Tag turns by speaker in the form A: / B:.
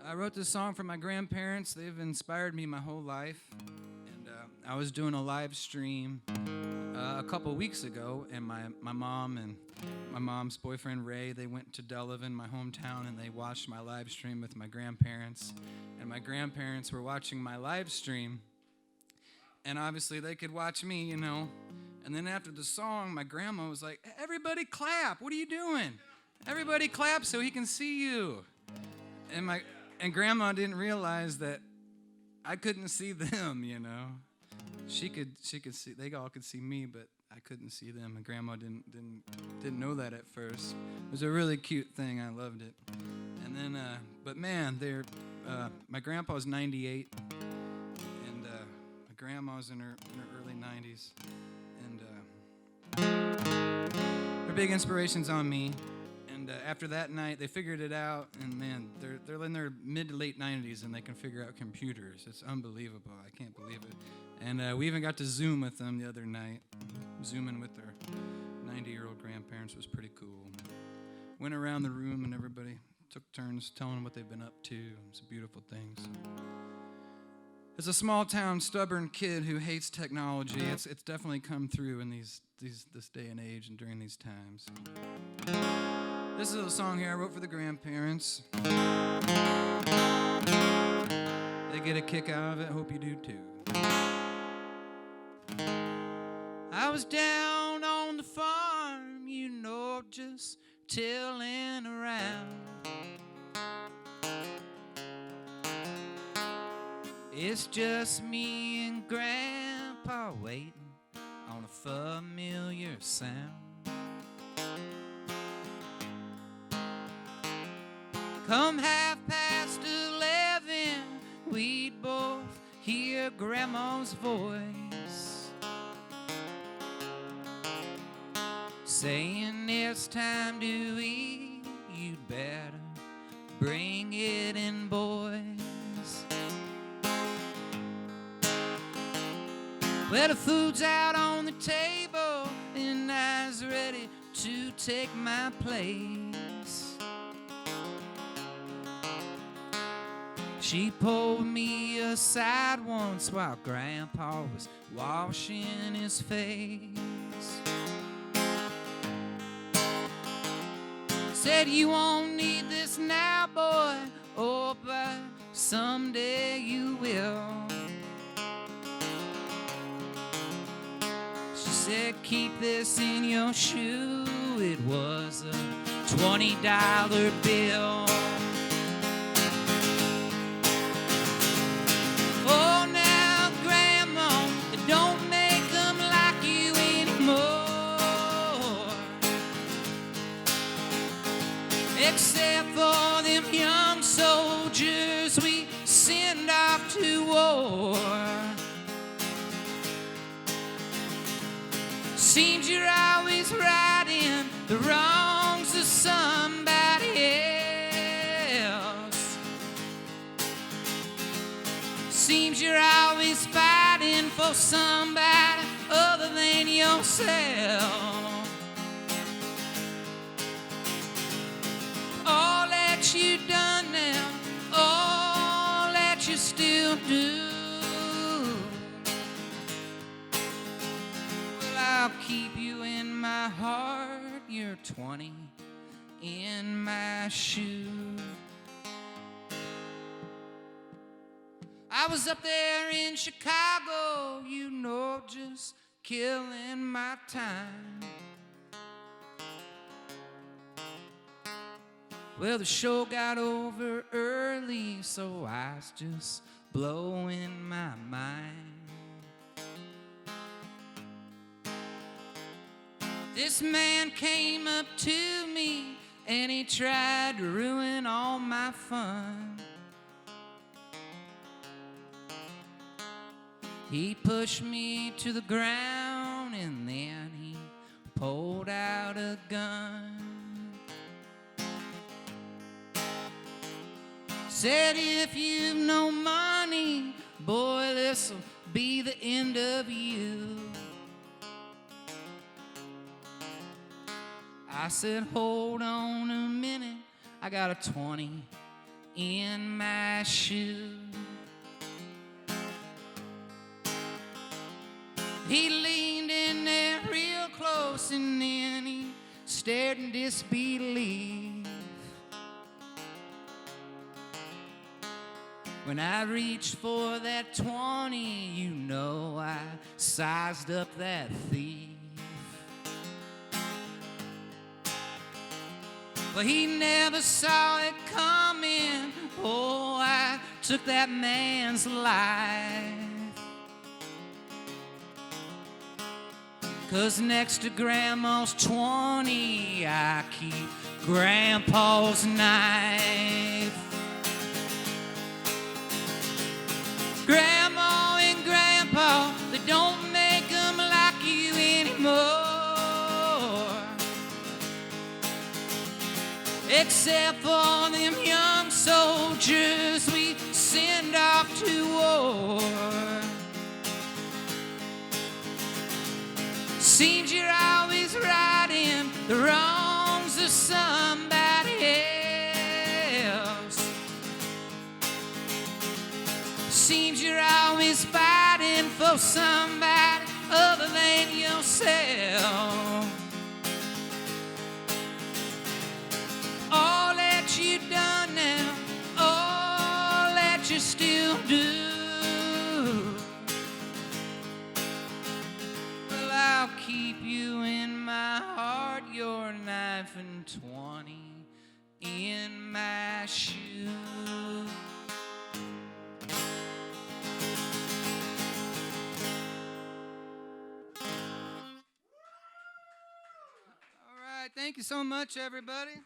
A: I wrote this song for my grandparents. They've inspired me my whole life. And I was doing a live stream a couple weeks ago, and my mom and my mom's boyfriend Ray, they went to Delavan, my hometown, and they watched my live stream with my grandparents. And my grandparents were watching my live stream, and obviously they could watch me, you know. And then after the song, my grandma was like, "Everybody clap. What are you doing? Everybody clap so he can see you." And grandma didn't realize that I couldn't see them, you know. She could see, they all could see me, but I couldn't see them, and grandma didn't know that at first. It was a really cute thing. I loved it. And then but man, my grandpa's 98, and my grandma's in her early 90s, and her big inspiration's on me. And after that night, they figured it out, and man, they're in their mid to late 90s, and they can figure out computers. It's unbelievable. I can't believe it. And we even got to Zoom with them the other night. Zooming with their 90-year-old grandparents was pretty cool. Went around the room, and everybody took turns telling them what they've been up to. It's a beautiful thing. So. As a small-town, stubborn kid who hates technology, it's definitely come through in this day and age and during these times. This is a song here I wrote for the grandparents. They get a kick out of it. Hope you do too. I was down on the farm, you know, just tilling around. It's just me and Grandpa waiting on a familiar sound. Come 11:30, we'd both hear Grandma's voice saying it's time to eat, you'd better bring it in, boys. Well, the food's out on the table and I was ready to take my place. She pulled me aside once while Grandpa was washing his face. Said, "You won't need this now, boy, oh, but someday you will." She said, "Keep this in your shoe." It was a $20 bill. Oh, now, Grandma, it don't make them like you anymore, except for them young soldiers we send off to war. Seems you're always righting the wrongs of somebody else. Seems you're always fighting for somebody other than yourself. All that you done now, all that you still do, well, I'll keep you in my heart. You're 20 in my shoe. I was up there in Chicago, you know, just killing my time. Well, the show got over early, so I was just blowing my mind. This man came up to me and he tried to ruin all my fun. He pushed me to the ground and then he pulled out a gun. Said, "If you've no money, boy, this'll be the end of you." I said, "Hold on a minute, I got a 20 in my shoe. He leaned in there real close and then he stared in disbelief. When I reached for that 20, you know I sized up that thief. But he never saw it coming. Oh, I took that man's life. 'Cause next to Grandma's 20, I keep Grandpa's knife. Grandma and Grandpa, they don't make them like you anymore. Except for them young soldiers we send off to war. Seems you're always righting the wrongs of somebody else. Seems you're always fighting for somebody other than yourself. All that you've done now, all that you still do, well, I'll keep you in my heart, your knife and 20 in my shoe. All right, thank you so much, everybody.